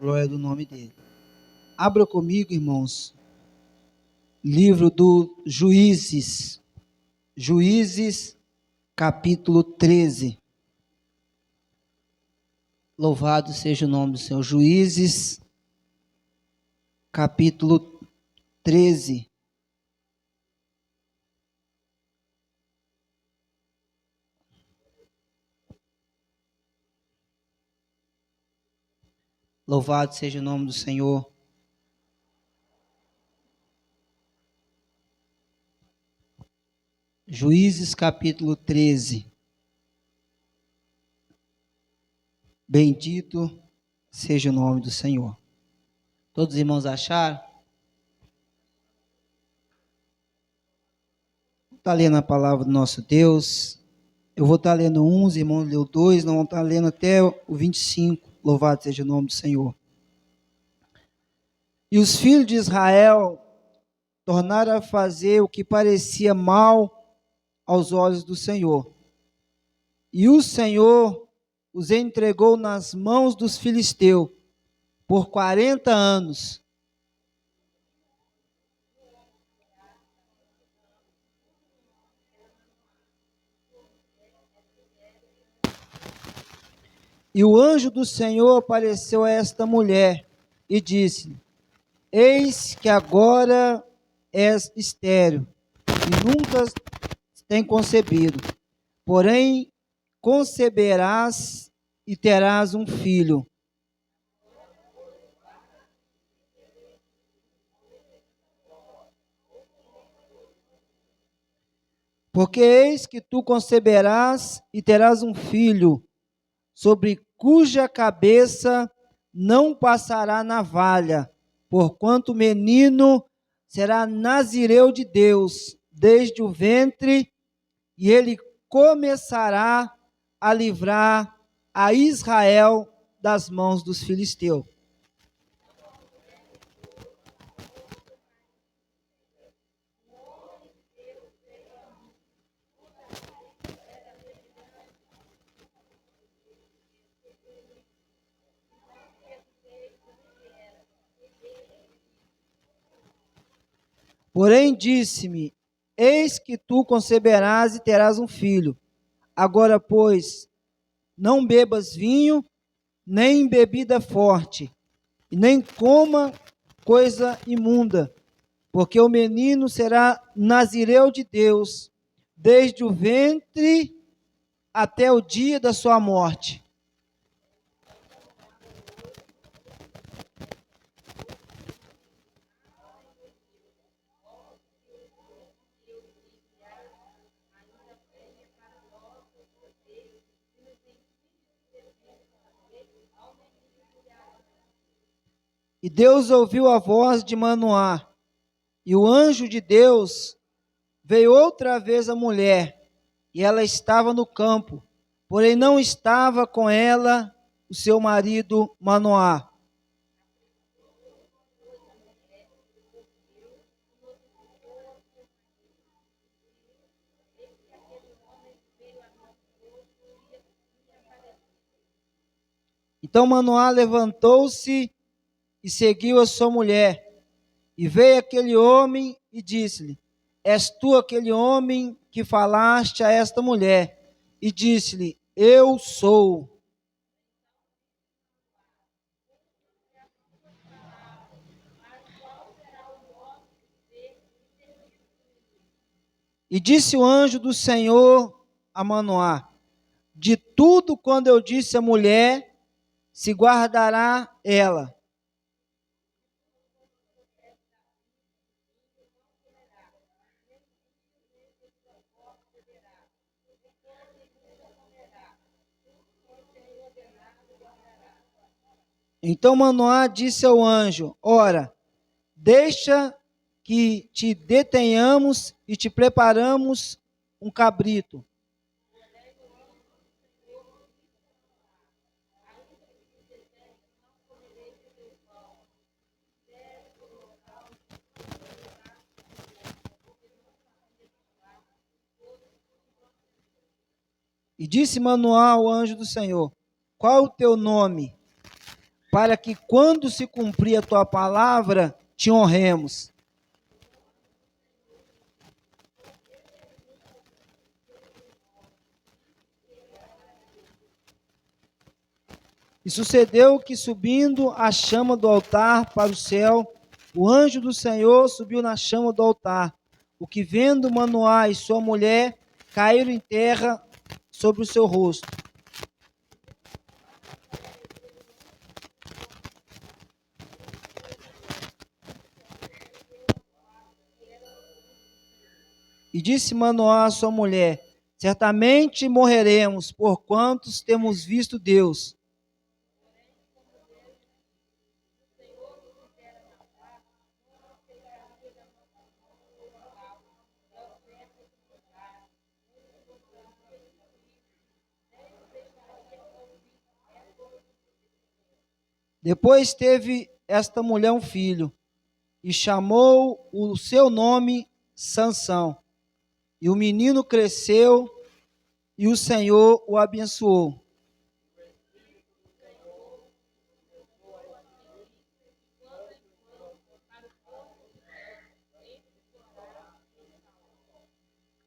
Glória do nome dele. Abra comigo, irmãos, livro do Juízes. Juízes, capítulo 13. Louvado seja o nome do Senhor. Juízes, capítulo 13. Louvado seja o nome do Senhor. Juízes, capítulo 13. Bendito seja o nome do Senhor. Todos os irmãos acharam? Está lendo a palavra do nosso Deus. Eu vou estar lendo os irmãos leu 2, não vão estar lendo até o 25. Louvado seja o nome do Senhor. E os filhos de Israel tornaram a fazer o que parecia mal aos olhos do Senhor. E o Senhor os entregou nas mãos dos filisteus por 40 anos. E o anjo do Senhor apareceu a esta mulher e disse: Eis que agora és estéril e nunca tem concebido, porém conceberás e terás um filho. Porque eis que tu conceberás e terás um filho, sobre cuja cabeça não passará navalha, porquanto o menino será nazireu de Deus desde o ventre, e ele começará a livrar a Israel das mãos dos filisteus. Porém disse-me: Eis que tu conceberás e terás um filho. Agora, pois, não bebas vinho, nem bebida forte, e nem coma coisa imunda, porque o menino será nazireu de Deus, desde o ventre até o dia da sua morte. E Deus ouviu a voz de Manoá, e o anjo de Deus veio outra vez à mulher, e ela estava no campo, porém não estava com ela o seu marido Manoá. Então Manoá levantou-se e seguiu a sua mulher. E veio aquele homem e disse-lhe: És tu aquele homem que falaste a esta mulher? E disse-lhe: Eu sou. E disse o anjo do Senhor a Manoá: De tudo quando eu disse à mulher, se guardará ela. Então Manoá disse ao anjo: Ora, deixa que te detenhamos e te preparamos um cabrito. E disse Manoá ao anjo do Senhor: Qual o teu nome? para que quando se cumprir a tua palavra, te honremos. E sucedeu que, subindo a chama do altar para o céu, o anjo do Senhor subiu na chama do altar. O que, vendo Manoá e sua mulher, caíram em terra sobre o seu rosto. E disse Manoá à sua mulher: certamente morreremos, porquanto temos visto Deus. Depois teve esta mulher um filho, e chamou o seu nome Sansão. E o menino cresceu, e o Senhor o abençoou.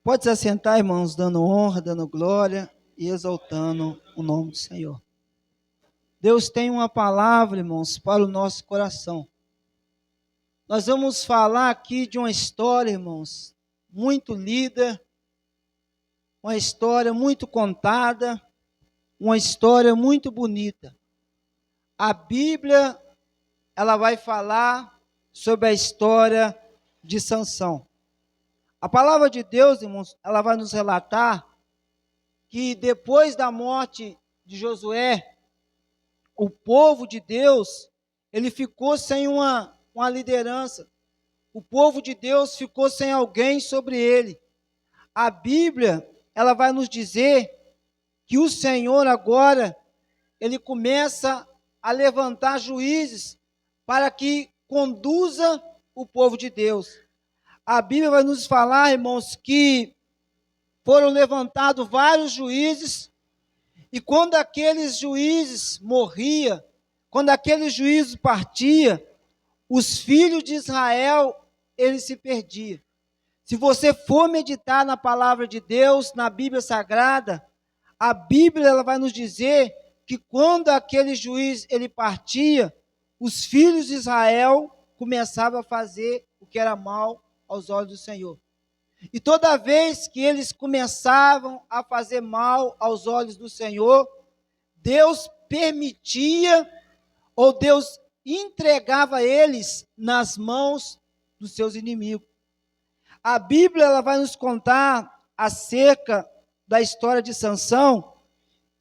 Pode se assentar, irmãos, dando honra, dando glória e exaltando o nome do Senhor. Deus tem uma palavra, irmãos, para o nosso coração. Nós vamos falar aqui de uma história, irmãos, muito lida, uma história muito contada, uma história muito bonita. A Bíblia, ela vai falar sobre a história de Sansão. A palavra de Deus, irmãos, ela vai nos relatar que depois da morte de Josué, o povo de Deus, ele ficou sem uma liderança. O povo de Deus ficou sem alguém sobre ele. A Bíblia, ela vai nos dizer que o Senhor agora, ele começa a levantar juízes para que conduza o povo de Deus. A Bíblia vai nos falar, irmãos, que foram levantados vários juízes, e quando aqueles juízes morriam, quando aqueles juízes partiam, os filhos de Israel, eles se perdiam. Se você for meditar na palavra de Deus, na Bíblia Sagrada, a Bíblia ela vai nos dizer que quando aquele juiz ele partia, os filhos de Israel começavam a fazer o que era mal aos olhos do Senhor. E toda vez que eles começavam a fazer mal aos olhos do Senhor, Deus permitia, ou Deus entregava eles nas mãos dos seus inimigos. A Bíblia ela vai nos contar acerca da história de Sansão,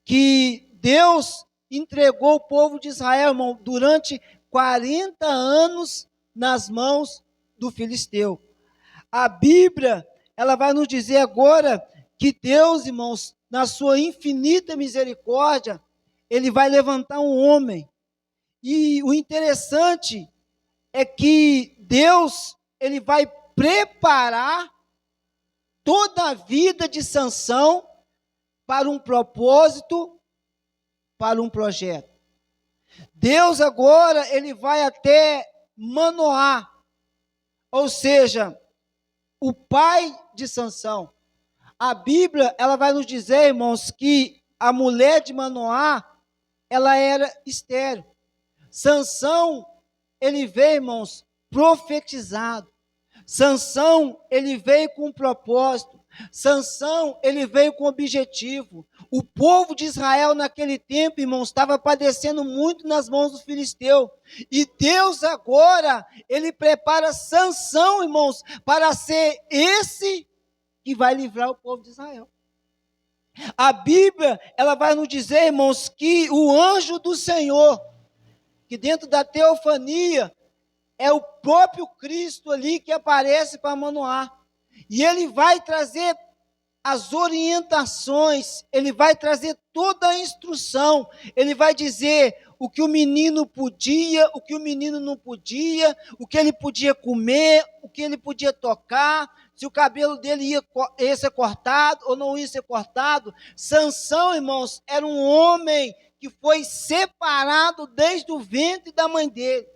que Deus entregou o povo de Israel, irmão, durante 40 anos nas mãos do filisteu. A Bíblia, ela vai nos dizer agora que Deus, irmãos, na sua infinita misericórdia, ele vai levantar um homem. E o interessante é que Deus, ele vai preparar toda a vida de Sansão para um propósito, para um projeto. Deus agora, ele vai até Manoá, ou seja, o pai de Sansão. A Bíblia, ela vai nos dizer, irmãos, que a mulher de Manoá, ela era estéril. Sansão, ele veio, irmãos, profetizado. Sansão, ele veio com um propósito. Sansão, ele veio com objetivo. O povo de Israel naquele tempo, irmãos, estava padecendo muito nas mãos dos filisteus. E Deus agora, ele prepara Sansão, irmãos, para ser esse que vai livrar o povo de Israel. A Bíblia, ela vai nos dizer, irmãos, que o anjo do Senhor, que dentro da teofania, é o próprio Cristo ali que aparece para Manoá. E ele vai trazer as orientações, ele vai trazer toda a instrução, ele vai dizer o que o menino podia, o que o menino não podia, o que ele podia comer, o que ele podia tocar, se o cabelo dele ia ser cortado ou não ia ser cortado. Sansão, irmãos, era um homem que foi separado desde o ventre da mãe dele.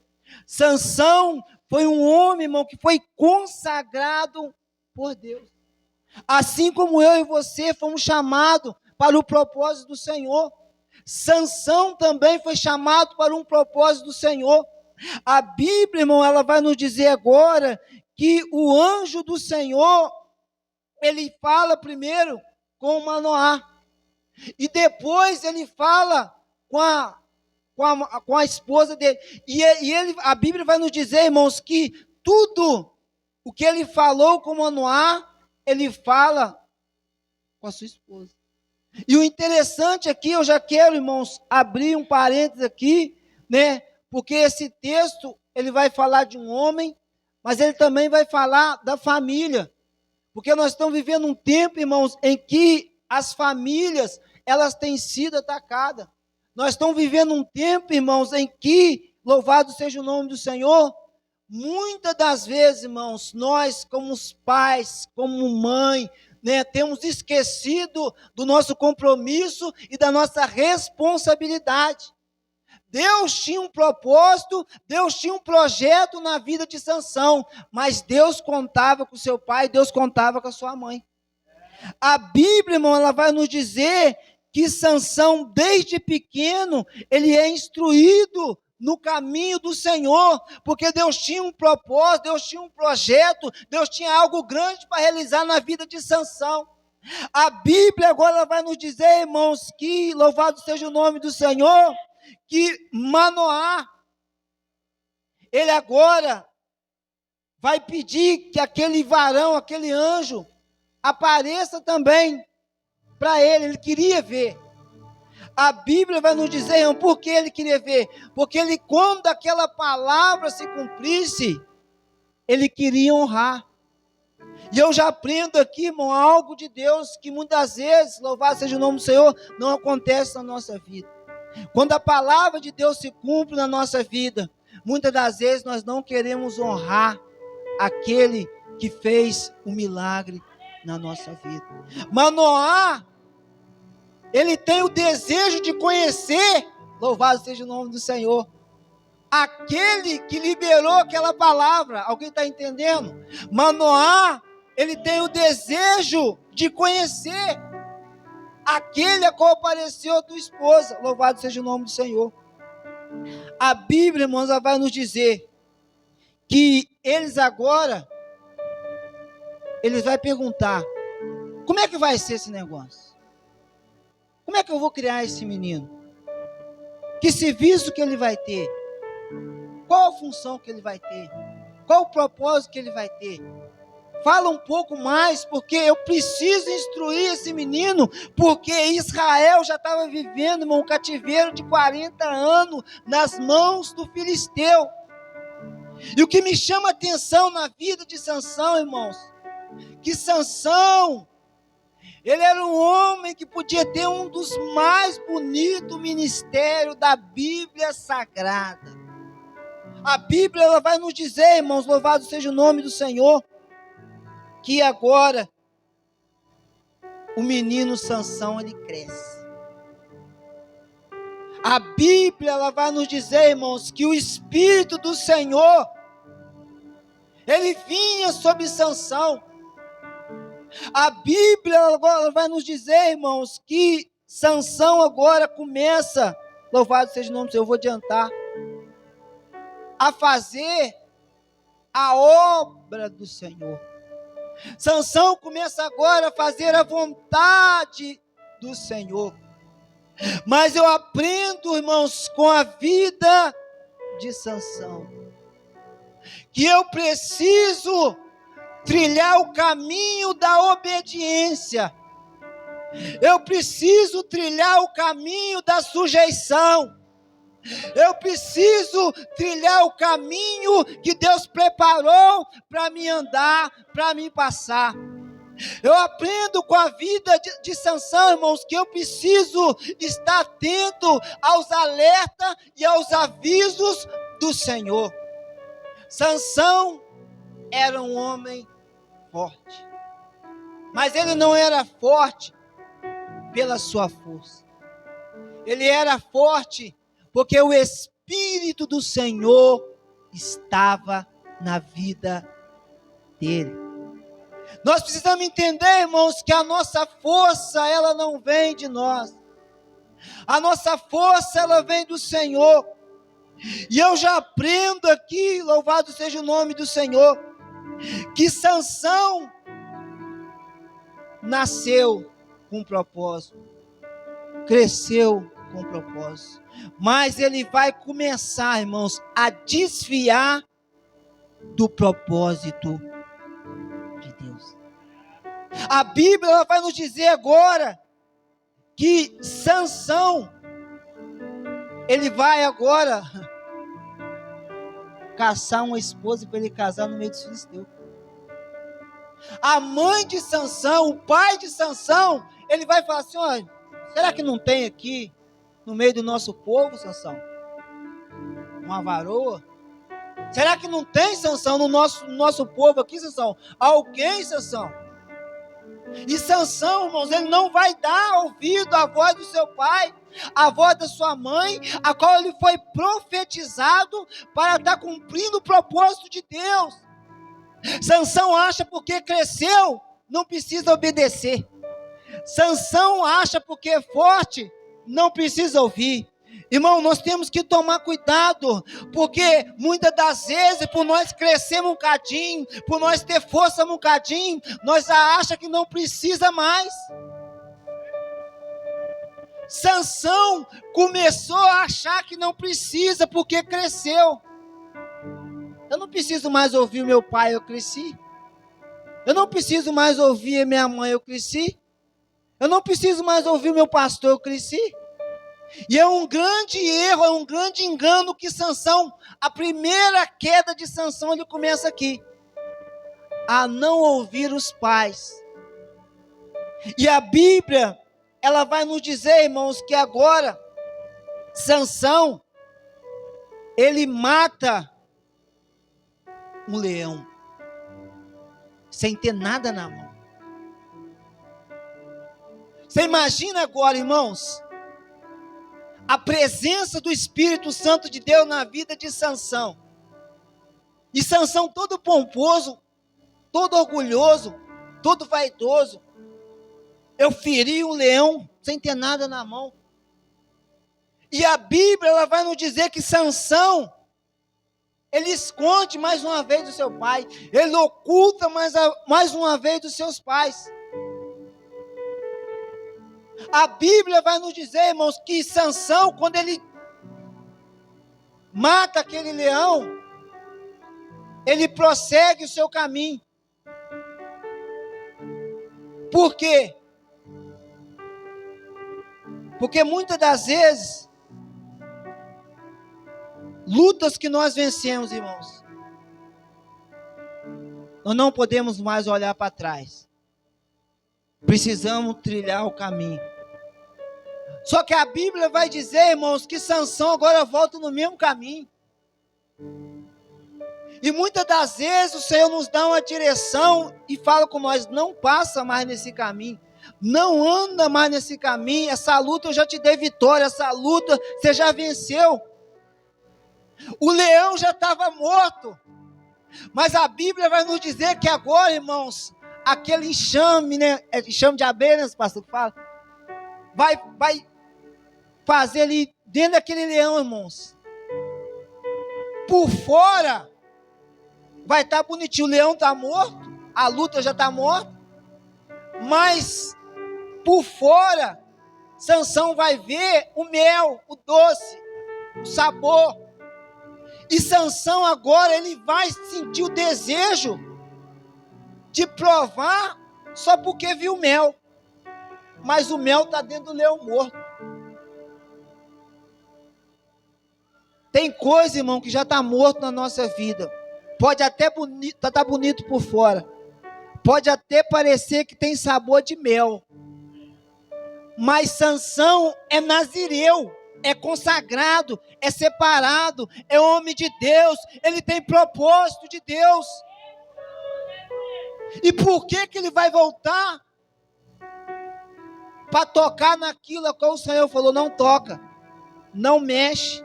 Sansão foi um homem, irmão, que foi consagrado por Deus. Assim como eu e você fomos chamados para o propósito do Senhor, Sansão também foi chamado para um propósito do Senhor. A Bíblia, irmão, ela vai nos dizer agora que o anjo do Senhor, ele fala primeiro com Manoá, e depois ele fala com a esposa dele. A Bíblia vai nos dizer, irmãos, que tudo o que ele falou com Manoá, ele fala com a sua esposa. E o interessante aqui, eu já quero, irmãos, abrir um parênteses aqui, né? Porque esse texto, ele vai falar de um homem, mas ele também vai falar da família. Porque nós estamos vivendo um tempo, irmãos, em que as famílias, elas têm sido atacadas. Nós estamos vivendo um tempo, irmãos, em que, louvado seja o nome do Senhor, muitas das vezes, irmãos, nós como os pais, como mãe, né, temos esquecido do nosso compromisso e da nossa responsabilidade. Deus tinha um propósito, Deus tinha um projeto na vida de Sansão, mas Deus contava com seu pai, Deus contava com a sua mãe. A Bíblia, irmão, ela vai nos dizer que Sansão, desde pequeno, ele é instruído no caminho do Senhor, porque Deus tinha um propósito, Deus tinha um projeto, Deus tinha algo grande para realizar na vida de Sansão. A Bíblia agora vai nos dizer, irmãos, que louvado seja o nome do Senhor, que Manoá, ele agora vai pedir que aquele varão, aquele anjo, apareça também para ele queria ver. A Bíblia vai nos dizer, irmão, por que ele queria ver? Porque ele, quando aquela palavra se cumprisse, ele queria honrar. E eu já aprendo aqui, irmão, algo de Deus que muitas vezes, louvado seja o nome do Senhor, não acontece na nossa vida. Quando a palavra de Deus se cumpre na nossa vida, muitas das vezes nós não queremos honrar aquele que fez o milagre na nossa vida. Manoá, ele tem o desejo de conhecer, louvado seja o nome do Senhor, aquele que liberou aquela palavra. Alguém está entendendo? Manoá, ele tem o desejo de conhecer aquele a qual apareceu a tua esposa. Louvado seja o nome do Senhor. A Bíblia, irmãos, ela vai nos dizer que eles agora, eles vão perguntar, como é que vai ser esse negócio? Como é que eu vou criar esse menino? Que serviço que ele vai ter? Qual a função que ele vai ter? Qual o propósito que ele vai ter? Fala um pouco mais, porque eu preciso instruir esse menino, porque Israel já estava vivendo, irmão, um cativeiro de 40 anos nas mãos do filisteu. E o que me chama a atenção na vida de Sansão, irmãos, que Sansão, ele era um homem que podia ter um dos mais bonitos ministérios da Bíblia Sagrada. A Bíblia, ela vai nos dizer, irmãos, louvado seja o nome do Senhor, que agora o menino Sansão, ele cresce. A Bíblia, ela vai nos dizer, irmãos, que o Espírito do Senhor, ele vinha sobre Sansão. A Bíblia agora vai nos dizer, irmãos, que Sansão agora começa, louvado seja o nome do Senhor, eu vou adiantar, a fazer a obra do Senhor. Sansão começa agora a fazer a vontade do Senhor. Mas eu aprendo, irmãos, com a vida de Sansão, que eu preciso trilhar o caminho da obediência. Eu preciso trilhar o caminho da sujeição. Eu preciso trilhar o caminho que Deus preparou para mim andar, para mim passar. Eu aprendo com a vida de Sansão, irmãos, que eu preciso estar atento aos alertas e aos avisos do Senhor. Sansão era um homem forte, mas ele não era forte pela sua força. ele era forte, porque o Espírito do Senhor estava na vida dele. Nós precisamos entender, irmãos, que a nossa força, ela não vem de nós. A nossa força, ela vem do Senhor. E eu já aprendo aqui, louvado seja o nome do Senhor, que Sansão nasceu com um propósito, cresceu com um propósito, mas ele vai começar, irmãos, a desviar do propósito de Deus. A Bíblia ela vai nos dizer agora que Sansão, ele vai agora caçar uma esposa para ele casar no meio dos filisteus. A mãe de Sansão, o pai de Sansão, ele vai falar assim: olha, será que não tem aqui no meio do nosso povo, Sansão, uma varoa? Será que não tem, Sansão, no nosso povo aqui, Sansão, alguém, Sansão? E Sansão, irmãos, ele não vai dar ouvido à voz do seu pai, à voz da sua mãe, a qual ele foi profetizado para estar cumprindo o propósito de Deus. Sansão acha porque cresceu, não precisa obedecer. Sansão acha porque é forte, não precisa ouvir. Irmão, nós temos que tomar cuidado, porque muitas das vezes, por nós crescermos um bocadinho, por nós ter força um bocadinho, nós achamos que não precisa mais. Sansão começou a achar que não precisa, porque cresceu. Eu não preciso mais ouvir o meu pai, eu cresci. Eu não preciso mais ouvir a minha mãe, eu cresci. Eu não preciso mais ouvir o meu pastor, eu cresci. E é um grande erro, é um grande engano que Sansão, a primeira queda de Sansão, ele começa aqui. A não ouvir os pais. E a Bíblia, ela vai nos dizer, irmãos, que agora, Sansão, ele mata um leão, sem ter nada na mão. Você imagina agora, irmãos, a presença do Espírito Santo de Deus na vida de Sansão. E Sansão todo pomposo, todo orgulhoso, todo vaidoso. Eu feri um leão sem ter nada na mão. E a Bíblia ela vai nos dizer que Sansão, ele esconde mais uma vez do seu pai. Ele oculta mais uma vez dos seus pais. A Bíblia vai nos dizer, irmãos, que Sansão, quando ele mata aquele leão, ele prossegue o seu caminho. Por quê? Porque muitas das vezes, lutas que nós vencemos, irmãos, nós não podemos mais olhar para trás. Precisamos trilhar o caminho. Só que a Bíblia vai dizer, irmãos, que Sansão agora volta no mesmo caminho. E muitas das vezes o Senhor nos dá uma direção e fala com nós: não passa mais nesse caminho, não anda mais nesse caminho, essa luta eu já te dei vitória, essa luta você já venceu. O leão já estava morto, mas a Bíblia vai nos dizer que agora, irmãos, aquele enxame, né? Enxame de abelhas, pastor, que fala, vai fazer ali dentro daquele leão, irmãos. Por fora vai estar bonitinho, o leão está morto, a luta já está morta, mas por fora Sansão vai ver o mel, o doce, o sabor. E Sansão agora ele vai sentir o desejo de provar só porque viu mel. Mas o mel está dentro do leão morto. Tem coisa, irmão, que já está morto na nossa vida. Pode até tá bonito por fora. Pode até parecer que tem sabor de mel. Mas Sansão é nazireu, é consagrado, é separado, é homem de Deus, ele tem propósito de Deus. E por que ele vai voltar? para tocar naquilo a qual o Senhor falou: não toca, não mexe,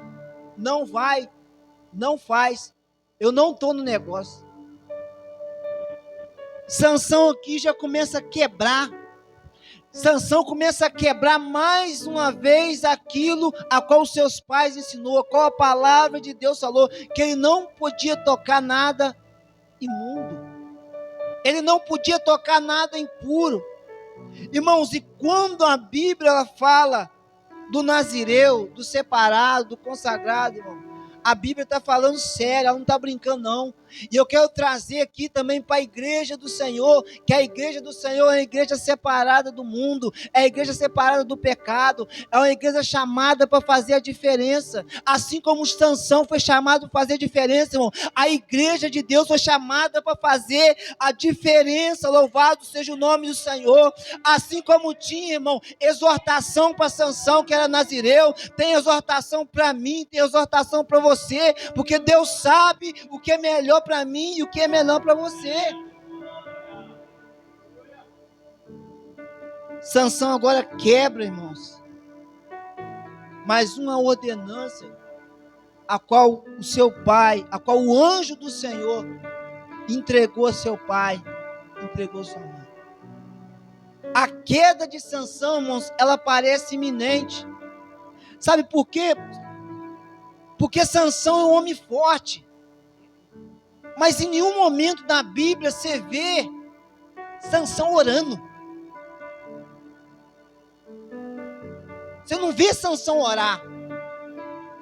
não vai, não faz. Eu não estou no negócio. Sansão aqui já começa a quebrar. Sansão começa a quebrar mais uma vez aquilo a qual os seus pais ensinou, a qual a palavra de Deus falou, que ele não podia tocar nada imundo. Ele não podia tocar nada impuro. Irmãos, e quando a Bíblia ela fala do nazireu, do separado, do consagrado, irmão, a Bíblia está falando sério, ela não está brincando não. E eu quero trazer aqui também para a igreja do Senhor, que a igreja do Senhor é a igreja separada do mundo, é a igreja separada do pecado, é uma igreja chamada para fazer a diferença, assim como Sansão foi chamado para fazer a diferença, irmão. A igreja de Deus foi chamada para fazer a diferença, louvado seja o nome do Senhor. Assim como tinha, irmão, exortação para Sansão, que era nazireu, tem exortação para mim, tem exortação para você, porque Deus sabe o que é melhor para mim e o que é melhor para você. Sansão agora quebra, irmãos, mais uma ordenança a qual o seu pai, a qual o anjo do Senhor entregou a seu pai, entregou a sua mãe. A queda de Sansão, irmãos, ela parece iminente. Sabe por quê? Porque Sansão é um homem forte. Mas em nenhum momento da Bíblia você vê Sansão orando. Você não vê Sansão orar.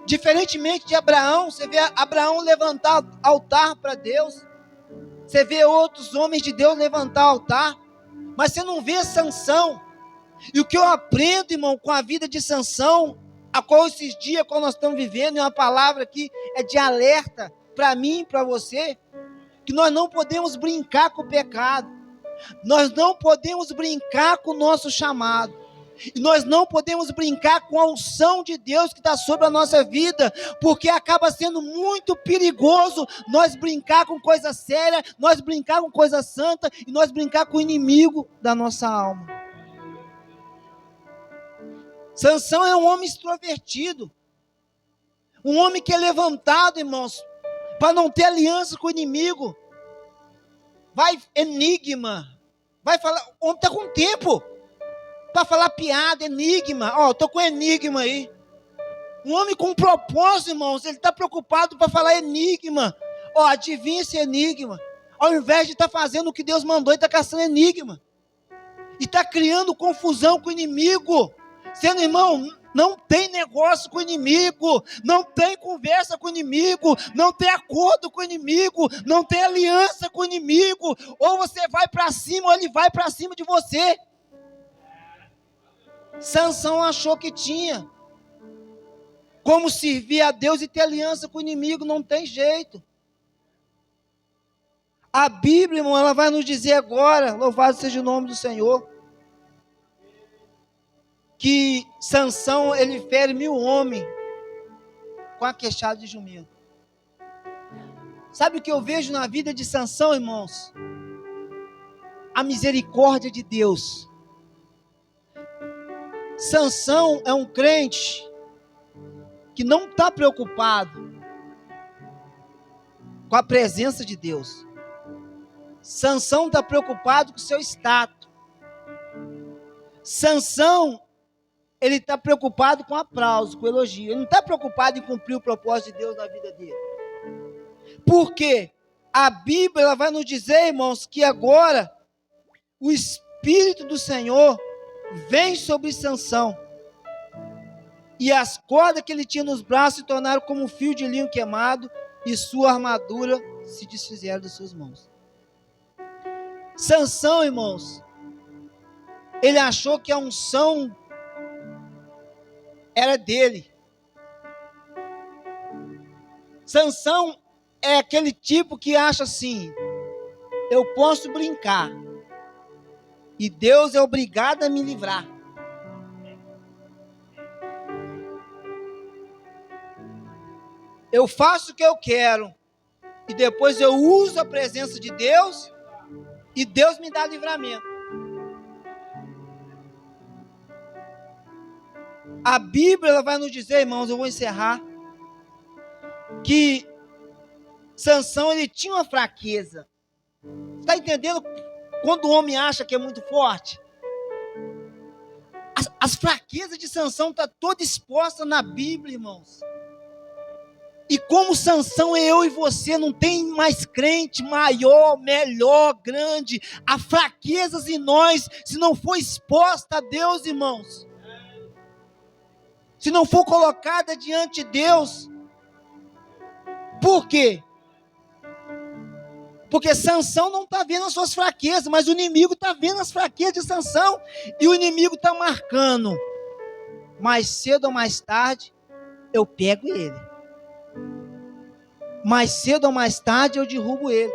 Diferentemente de Abraão, você vê Abraão levantar altar para Deus. Você vê outros homens de Deus levantar altar. Mas você não vê Sansão. E o que eu aprendo, irmão, com a vida de Sansão, a qual esses dias, quando nós estamos vivendo, e uma palavra aqui é de alerta para mim e para você, que nós não podemos brincar com o pecado, nós não podemos brincar com o nosso chamado, e nós não podemos brincar com a unção de Deus que está sobre a nossa vida, porque acaba sendo muito perigoso nós brincar com coisa séria, nós brincar com coisa santa, e nós brincar com o inimigo da nossa alma. Sansão é um homem extrovertido, um homem que é levantado, irmãos, para não ter aliança com o inimigo. Vai enigma, vai falar, o homem está com tempo para falar piada, enigma. Ó, estou com enigma aí. Um homem com propósito, irmãos, ele está preocupado para falar enigma. Ó, adivinha esse enigma. Ao invés de estar fazendo o que Deus mandou, ele está caçando enigma. E está criando confusão com o inimigo. Sendo, irmão, não tem negócio com o inimigo, não tem conversa com o inimigo, não tem acordo com o inimigo, não tem aliança com o inimigo. Ou você vai para cima, ou ele vai para cima de você. Sansão achou que tinha como servir a Deus e ter aliança com o inimigo, não tem jeito. A Bíblia, irmão, ela vai nos dizer agora, louvado seja o nome do Senhor, que Sansão, ele fere 1000 homens com a queixada de jumento. Sabe o que eu vejo na vida de Sansão, irmãos? A misericórdia de Deus. Sansão é um crente que não está preocupado com a presença de Deus. Sansão está preocupado com o seu status. Sansão, ele está preocupado com aplauso, com elogio. Ele não está preocupado em cumprir o propósito de Deus na vida dele. Por quê? A Bíblia ela vai nos dizer, irmãos, que agora o Espírito do Senhor vem sobre Sansão. E as cordas que ele tinha nos braços se tornaram como um fio de linho queimado, e sua armadura se desfizeram das suas mãos. Sansão, irmãos, ele achou que a unção era dele. Sansão é aquele tipo que acha assim: eu posso brincar e Deus é obrigado a me livrar. Eu faço o que eu quero e depois eu uso a presença de Deus e Deus me dá livramento. A Bíblia ela vai nos dizer, irmãos, eu vou encerrar, que Sansão ele tinha uma fraqueza. Está entendendo? Quando o homem acha que é muito forte, as fraquezas de Sansão estão todas expostas na Bíblia, irmãos. E como Sansão é eu e você, não tem mais crente maior, melhor, grande. Há fraquezas em nós, se não for exposta a Deus, irmãos. Se não for colocada diante de Deus. Por quê? Porque Sansão não está vendo as suas fraquezas, mas o inimigo está vendo as fraquezas de Sansão. E o inimigo está marcando. Mais cedo ou mais tarde, eu pego ele. Mais cedo ou mais tarde, eu derrubo ele.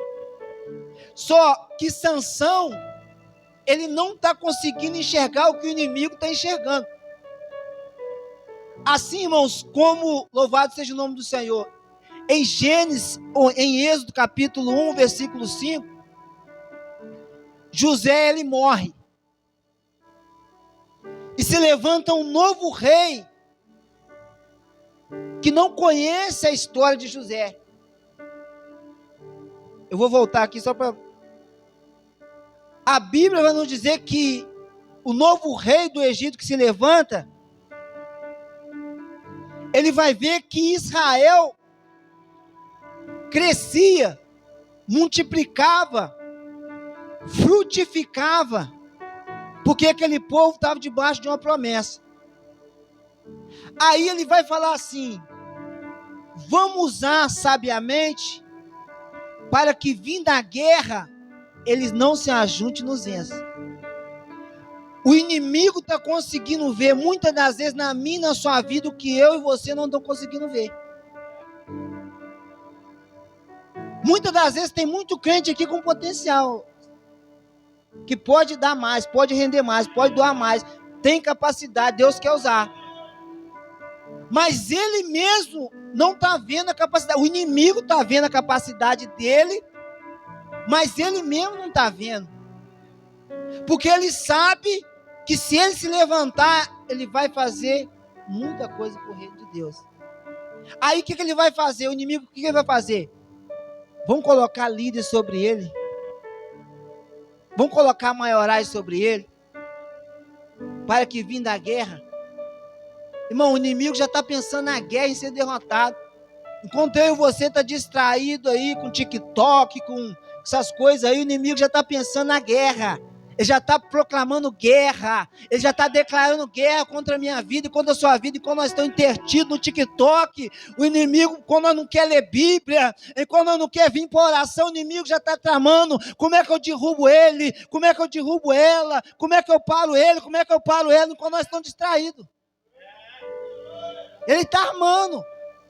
Só que Sansão, ele não está conseguindo enxergar o que o inimigo está enxergando. Assim, irmãos, como louvado seja o nome do Senhor. Em Gênesis, ou em Êxodo capítulo 1, versículo 5, José ele morre. E se levanta um novo rei que não conhece a história de José. Eu vou voltar aqui só para... A Bíblia vai nos dizer que o novo rei do Egito que se levanta, ele vai ver que Israel crescia, multiplicava, frutificava, porque aquele povo estava debaixo de uma promessa. Aí ele vai falar assim: vamos usar sabiamente, para que vindo a guerra, eles não se ajuntem nos entes. O inimigo está conseguindo ver, muitas das vezes, na minha e na sua vida, o que eu e você não estão conseguindo ver. Muitas das vezes tem muito crente aqui com potencial, que pode dar mais, pode render mais, pode doar mais, tem capacidade, Deus quer usar. Mas ele mesmo não está vendo a capacidade, o inimigo está vendo a capacidade dele, mas ele mesmo não está vendo. Porque ele sabe que se ele se levantar, ele vai fazer muita coisa para o reino de Deus. Aí o que ele vai fazer? O inimigo, o que ele vai fazer? Vão colocar líderes sobre ele. Vão colocar maiorais sobre ele. Para que vindo a guerra. Irmão, o inimigo já está pensando na guerra, em ser derrotado. Enquanto eu e você está distraído aí com TikTok, com essas coisas aí, o inimigo já está pensando na guerra. Ele já está proclamando guerra. Ele já está declarando guerra contra a minha vida e contra a sua vida. E quando nós estamos intertidos no TikTok, o inimigo, quando nós não quer ler Bíblia, e quando nós não quer vir para oração, o inimigo já está tramando. Como é que eu derrubo ele? Como é que eu derrubo ela? Como é que eu paro ele? Como é que eu paro ela? Quando nós estamos distraídos. Ele está armando.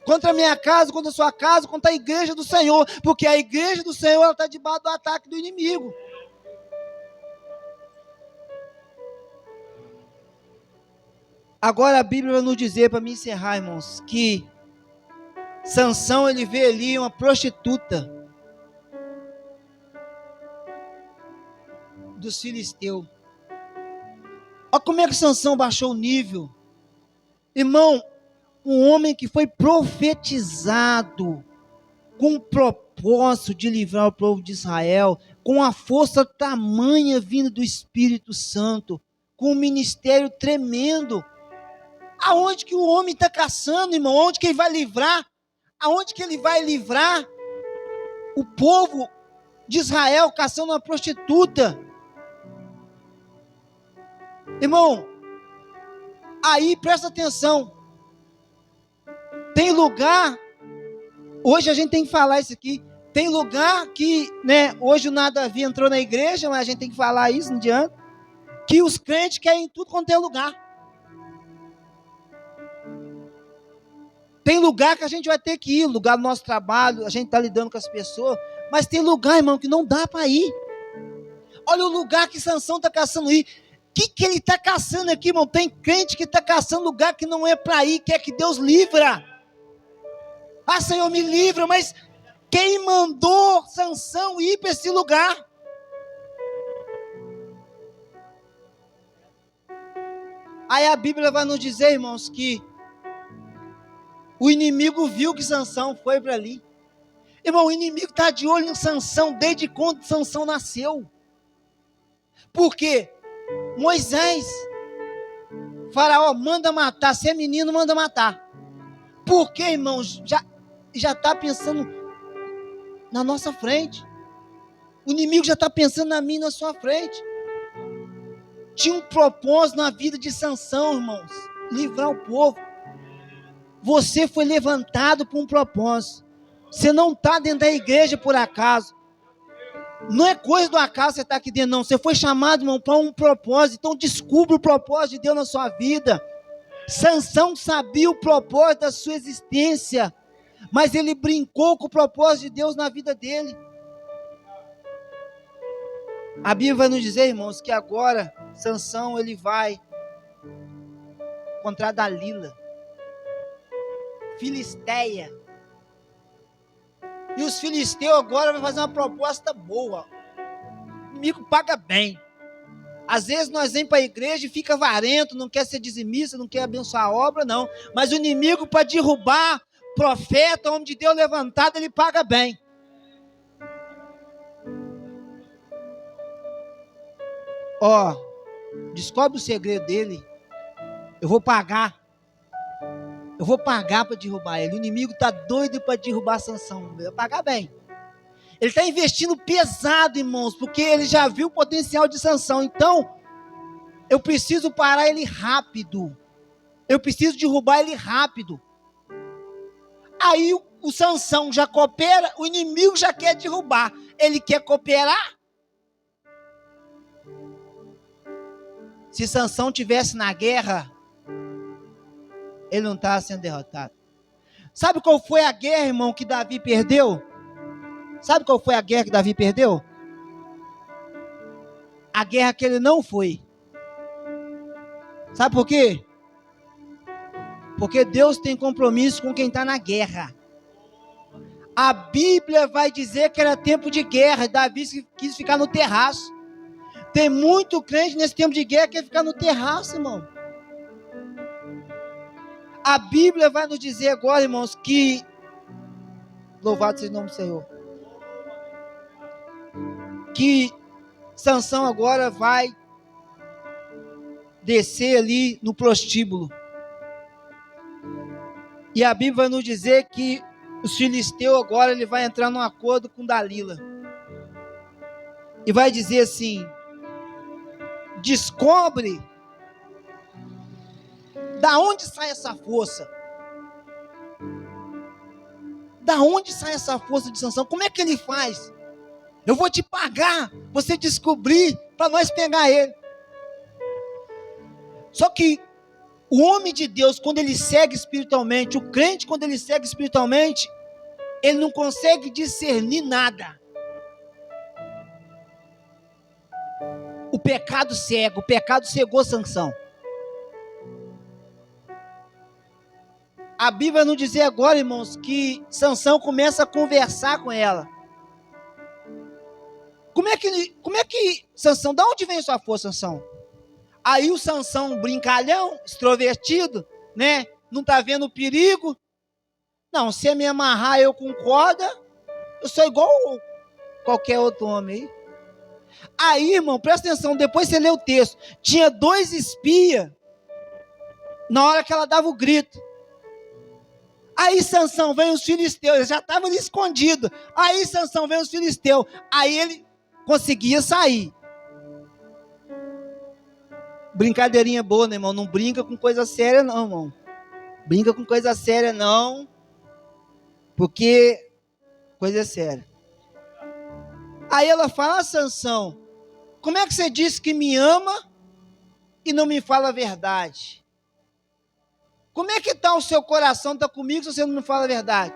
Contra a minha casa, contra a sua casa, contra a igreja do Senhor. Porque a igreja do Senhor está debaixo do ataque do inimigo. Agora a Bíblia vai nos dizer, para me encerrar, irmãos, que Sansão ele vê ali uma prostituta dos filisteus. Olha como é que Sansão baixou o nível. Irmão, um homem que foi profetizado com o propósito de livrar o povo de Israel, com a força tamanha vinda do Espírito Santo, com um ministério tremendo. Aonde que o homem está caçando, irmão? Aonde que ele vai livrar? Aonde que ele vai livrar o povo de Israel caçando uma prostituta? Irmão, aí presta atenção. Tem lugar, hoje a gente tem que falar isso aqui, tem lugar que, né, hoje o Nada a Ver entrou na igreja, mas a gente tem que falar isso, não adianta, que os crentes querem em tudo quanto é lugar. Tem lugar que a gente vai ter que ir, lugar do nosso trabalho, a gente está lidando com as pessoas, mas tem lugar, irmão, que não dá para ir. Olha o lugar que Sansão está caçando ir. O que ele está caçando aqui, irmão? Tem crente que está caçando lugar que não é para ir, quer que Deus livra. Ah, Senhor, me livra, mas quem mandou Sansão ir para esse lugar? Aí a Bíblia vai nos dizer, irmãos, que o inimigo viu que Sansão foi para ali. Irmão, o inimigo está de olho em Sansão desde quando Sansão nasceu. Por quê? Moisés, Faraó manda matar, se é menino, manda matar. Por quê, irmãos? Já está pensando na nossa frente. O inimigo já está pensando na minha e na sua frente. Tinha um propósito na vida de Sansão, irmãos. Livrar o povo. Você foi levantado por um propósito. Você não está dentro da igreja por acaso. Não é coisa do acaso você estar aqui dentro, não. Você foi chamado, irmão, para um propósito. Então descubra o propósito de Deus na sua vida. Sansão sabia o propósito da sua existência, mas ele brincou com o propósito de Deus na vida dele. A Bíblia vai nos dizer, irmãos, que agora Sansão ele vai encontrar Dalila, Filisteia. E os filisteus agora vão fazer uma proposta boa. O inimigo paga bem. Às vezes nós vamos para a igreja e fica avarento, não quer ser dizimista, não quer abençoar a obra, não. Mas o inimigo, para derrubar profeta, homem de Deus levantado, ele paga bem. Ó, descobre o segredo dele. Eu vou pagar para derrubar ele. O inimigo está doido para derrubar Sansão. Vai pagar bem. Ele está investindo pesado, irmãos, porque ele já viu o potencial de Sansão. Então, eu preciso parar ele rápido. Eu preciso derrubar ele rápido. Aí o Sansão já coopera, o inimigo já quer derrubar. Ele quer cooperar? Se Sansão tivesse na guerra, ele não estava sendo derrotado. Sabe qual foi a guerra, irmão, que Davi perdeu? Sabe qual foi a guerra que Davi perdeu? A guerra que ele não foi. Sabe por quê? Porque Deus tem compromisso com quem está na guerra. A Bíblia vai dizer que era tempo de guerra. Davi quis ficar no terraço. Tem muito crente nesse tempo de guerra que quer ficar no terraço, irmão. A Bíblia vai nos dizer agora, irmãos, que louvado seja o nome do Senhor, que Sansão agora vai descer ali no prostíbulo. E a Bíblia vai nos dizer que os filisteus agora ele vai entrar num acordo com Dalila. E vai dizer assim: descobre da onde sai essa força. Da onde sai essa força de Sansão? Como é que ele faz? Eu vou te pagar, você descobrir, para nós pegar ele. Só que o homem de Deus, quando ele segue espiritualmente, o crente, quando ele segue espiritualmente, ele não consegue discernir nada. O pecado cegou Sansão. A Bíblia nos diz agora, irmãos, que Sansão começa a conversar com ela. Como é que Sansão, de onde vem sua força, Sansão? Aí o Sansão, brincalhão, extrovertido, né? Não tá vendo o perigo. Não, se me amarrar eu com corda, eu sou igual qualquer outro homem aí. Aí, irmão, presta atenção, depois você lê o texto. Tinha 2 espias na hora que ela dava o grito. Aí Sansão vem os filisteus, ele já estava ali escondido. Aí Sansão vem os filisteus, aí ele conseguia sair. Brincadeirinha boa, né, irmão? Não brinca com coisa séria não, irmão. Brinca com coisa séria não, porque coisa é séria. Aí ela fala: Sansão, como é que você disse que me ama e não me fala a verdade? Como é que está o seu coração, está comigo, se você não me fala a verdade?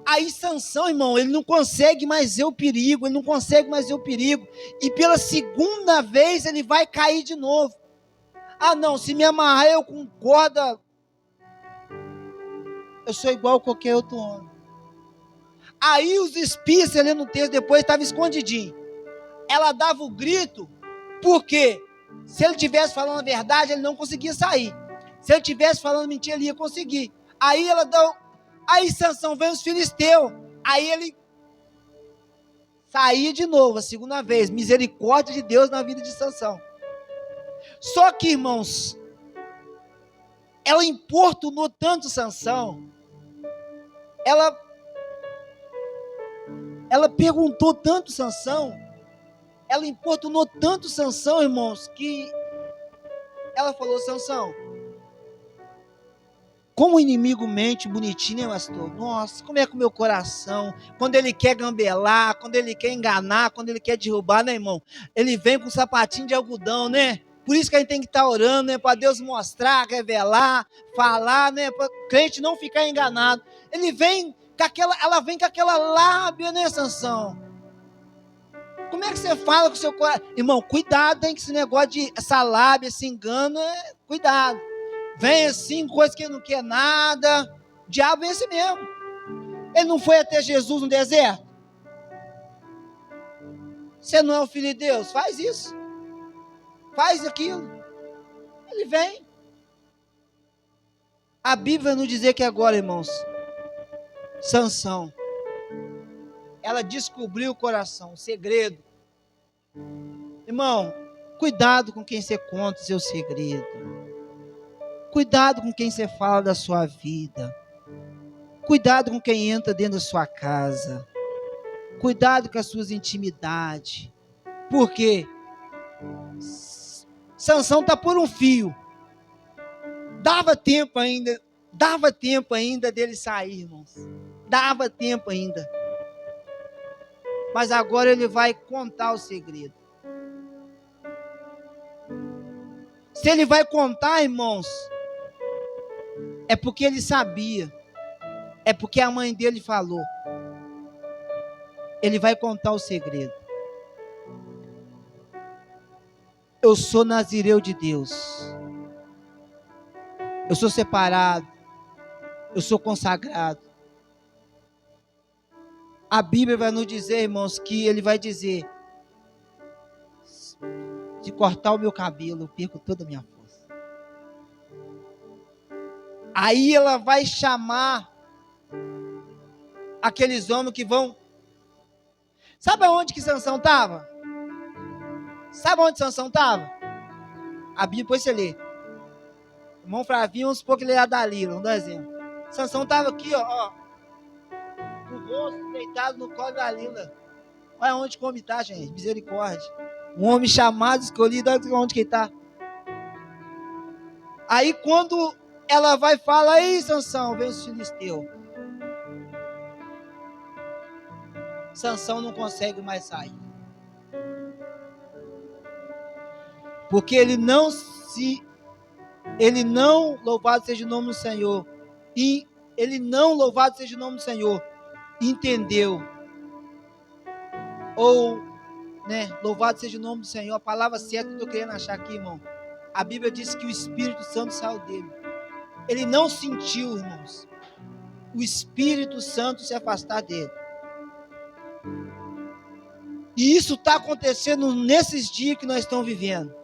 Aí Sansão, irmão, ele não consegue mais ver o perigo, e pela segunda vez ele vai cair de novo. Ah não, se me amarrar eu com corda, eu sou igual a qualquer outro homem. Aí os espias, você lê no texto depois, estavam escondidinhos. Ela dava o grito, por quê? Se ele estivesse falando a verdade, ele não conseguia sair. Se ele estivesse falando mentira, ele ia conseguir. Aí Sansão vem os filisteus. Aí ele saía de novo, a segunda vez. Misericórdia de Deus na vida de Sansão. Só que, irmãos, ela importunou tanto Sansão. Ela perguntou tanto Sansão. Ela importunou tanto Sansão, irmãos, que ela falou: Sansão, como o inimigo mente bonitinho, né, pastor? Nossa, como é que o meu coração, quando ele quer gambelar, quando ele quer enganar, quando ele quer derrubar, né, irmão? Ele vem com um sapatinho de algodão, né? Por isso que a gente tem que estar orando, né? Para Deus mostrar, revelar, falar, né? Para o crente não ficar enganado. Ela vem com aquela lábia, né, Sansão? Como é que você fala com o seu coração? Irmão, cuidado, hein? Que esse negócio de essa lábia, esse engano, cuidado. Vem assim, coisa que ele não quer nada. O diabo é esse mesmo. Ele não foi até Jesus no deserto? Você não é o filho de Deus? Faz isso. Faz aquilo. Ele vem. A Bíblia vai nos dizer que agora, irmãos, Sansão, ela descobriu o coração, o segredo. Irmão, cuidado com quem você conta o seu segredo. Cuidado com quem você fala da sua vida. Cuidado com quem entra dentro da sua casa. Cuidado com as suas intimidades. Por quê? Sansão está por um fio. Dava tempo ainda dele sair, irmãos. Dava tempo ainda. Mas agora ele vai contar o segredo. Se ele vai contar, irmãos, é porque ele sabia. É porque a mãe dele falou. Ele vai contar o segredo. Eu sou nazireu de Deus. Eu sou separado. Eu sou consagrado. A Bíblia vai nos dizer, irmãos, que ele vai dizer: se cortar o meu cabelo, eu perco toda a minha força. Aí ela vai chamar aqueles homens que vão. Sabe aonde que Sansão estava? Sabe onde Sansão estava? A Bíblia, depois você lê. Irmão Flavinho, vamos supor que ele era Dalila, vamos dar um exemplo. Sansão estava aqui, ó, o rosto deitado no colo da Dalila. Olha onde como está, gente, misericórdia. Um homem chamado, escolhido, olha onde que ele está. Aí quando ela vai falar: aí Sansão, vem os filisteus. Sansão não consegue mais sair. Porque ele não, louvado seja o nome do Senhor, e ele não, louvado seja o nome do Senhor, entendeu, ou, né, louvado seja o nome do Senhor, a palavra certa que eu estou querendo achar aqui, irmão, a Bíblia diz que o Espírito Santo saiu dele, ele não sentiu, irmãos, o Espírito Santo se afastar dele, e isso está acontecendo nesses dias que nós estamos vivendo.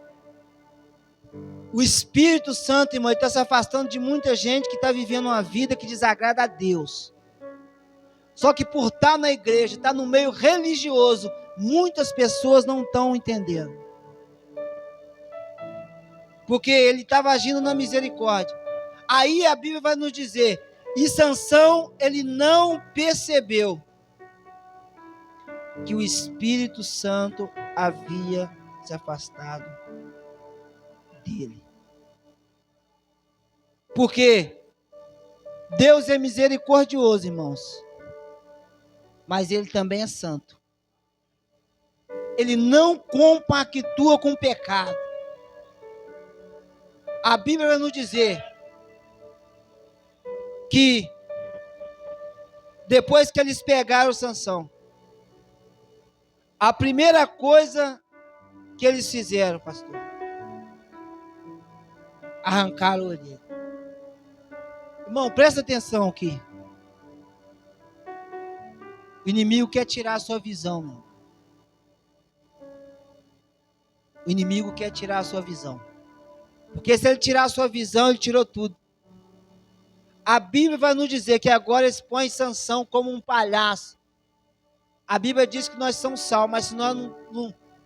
O Espírito Santo, irmão, está se afastando de muita gente que está vivendo uma vida que desagrada a Deus. Só que por estar na igreja, estar no meio religioso, muitas pessoas não estão entendendo. Porque ele estava agindo na misericórdia. Aí a Bíblia vai nos dizer, e Sansão, ele não percebeu que o Espírito Santo havia se afastado dele. Porque Deus é misericordioso, irmãos, mas ele também é santo. Ele não compactua com o pecado. A Bíblia vai nos dizer que depois que eles pegaram Sansão, a primeira coisa que eles fizeram, pastor, arrancaram a orelha. Irmão, presta atenção aqui. O inimigo quer tirar a sua visão, irmão. O inimigo quer tirar a sua visão. Porque se ele tirar a sua visão, ele tirou tudo. A Bíblia vai nos dizer que agora eles põem Sansão como um palhaço. A Bíblia diz que nós somos sal, mas se nós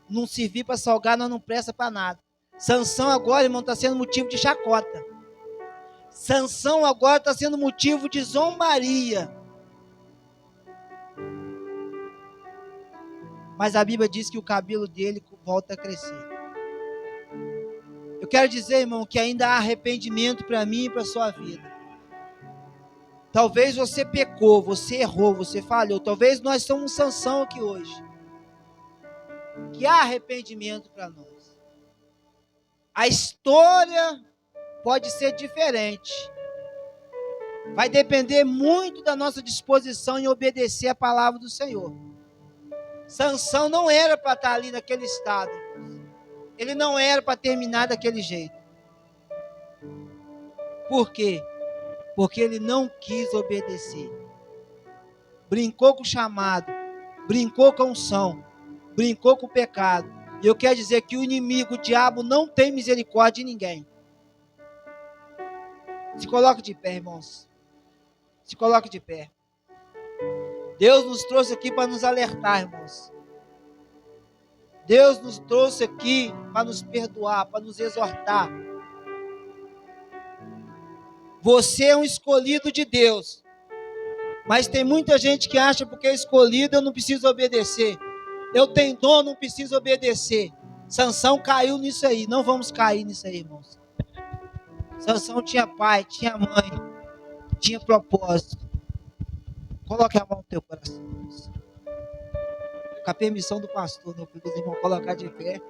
não servir para salgar, nós não presta para nada. Sansão agora, irmão, está sendo motivo de chacota. Sansão agora está sendo motivo de zombaria. Mas a Bíblia diz que o cabelo dele volta a crescer. Eu quero dizer, irmão, que ainda há arrependimento para mim e para a sua vida. Talvez você pecou, você errou, você falhou. Talvez nós somos um Sansão aqui hoje. Que há arrependimento para nós. A história pode ser diferente. Vai depender muito da nossa disposição em obedecer a palavra do Senhor. Sansão não era para estar ali naquele estado. Ele não era para terminar daquele jeito. Por quê? Porque ele não quis obedecer. Brincou com o chamado, brincou com a unção, brincou com o pecado. E eu quero dizer que o inimigo, o diabo, não tem misericórdia de ninguém. Se coloque de pé, irmãos. Se coloque de pé. Deus nos trouxe aqui para nos alertar, irmãos. Deus nos trouxe aqui para nos perdoar, para nos exortar. Você é um escolhido de Deus. Mas tem muita gente que acha porque é escolhido eu não preciso obedecer. Eu tenho dom, não preciso obedecer. Sansão caiu nisso aí. Não vamos cair nisso aí, irmãos. Sansão tinha pai, tinha mãe, tinha propósito. Coloque a mão no teu coração. Com a permissão do pastor, né? Os irmãos colocar de pé.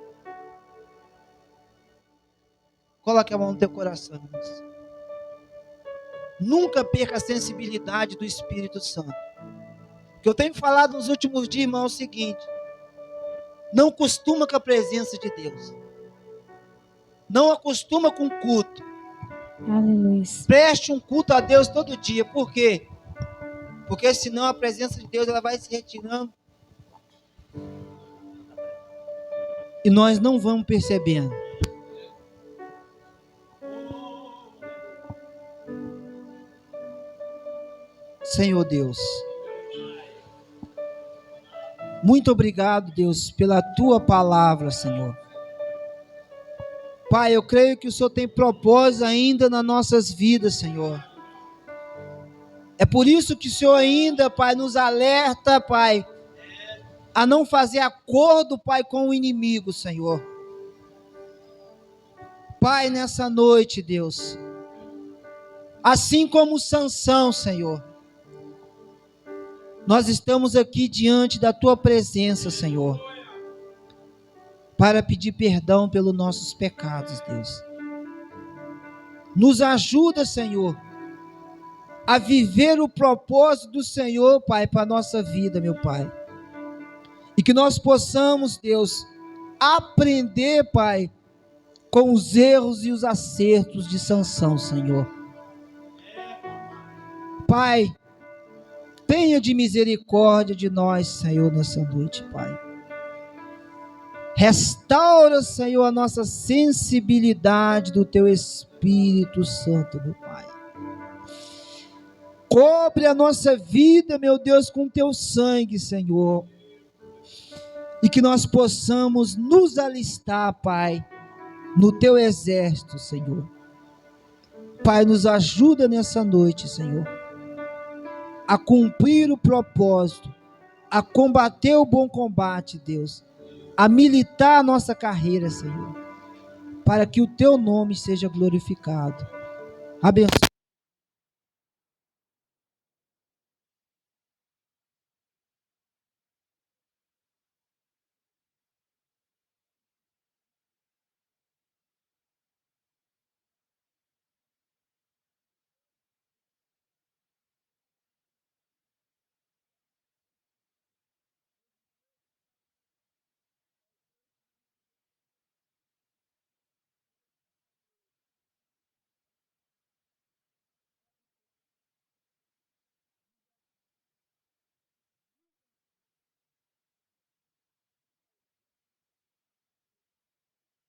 Coloque a mão no teu coração, irmãos. Nunca perca a sensibilidade do Espírito Santo. O que eu tenho falado nos últimos dias, irmão, é o seguinte: não acostuma com a presença de Deus. Não acostuma com o culto. Aleluia. Preste um culto a Deus todo dia. Por quê? Porque senão a presença de Deus ela vai se retirando. E nós não vamos percebendo. Senhor Deus, muito obrigado, Deus, pela tua palavra, Senhor. Pai, eu creio que o Senhor tem propósito ainda nas nossas vidas, Senhor. É por isso que o Senhor ainda, Pai, nos alerta, Pai, a não fazer acordo, Pai, com o inimigo, Senhor. Pai, nessa noite, Deus, assim como Sansão, Senhor, nós estamos aqui diante da tua presença, Senhor, para pedir perdão pelos nossos pecados, Deus. Nos ajuda, Senhor, a viver o propósito do Senhor, Pai, para a nossa vida, meu Pai. E que nós possamos, Deus, aprender, Pai, com os erros e os acertos de Sansão, Senhor. Pai, tenha de misericórdia de nós, Senhor, nessa noite, Pai. Restaura, Senhor, a nossa sensibilidade do Teu Espírito Santo, meu Pai. Cobre a nossa vida, meu Deus, com Teu sangue, Senhor. E que nós possamos nos alistar, Pai, no Teu exército, Senhor. Pai, nos ajuda nessa noite, Senhor, a cumprir o propósito, a combater o bom combate, Deus, a militar a nossa carreira, Senhor, para que o Teu nome seja glorificado. Abençoe.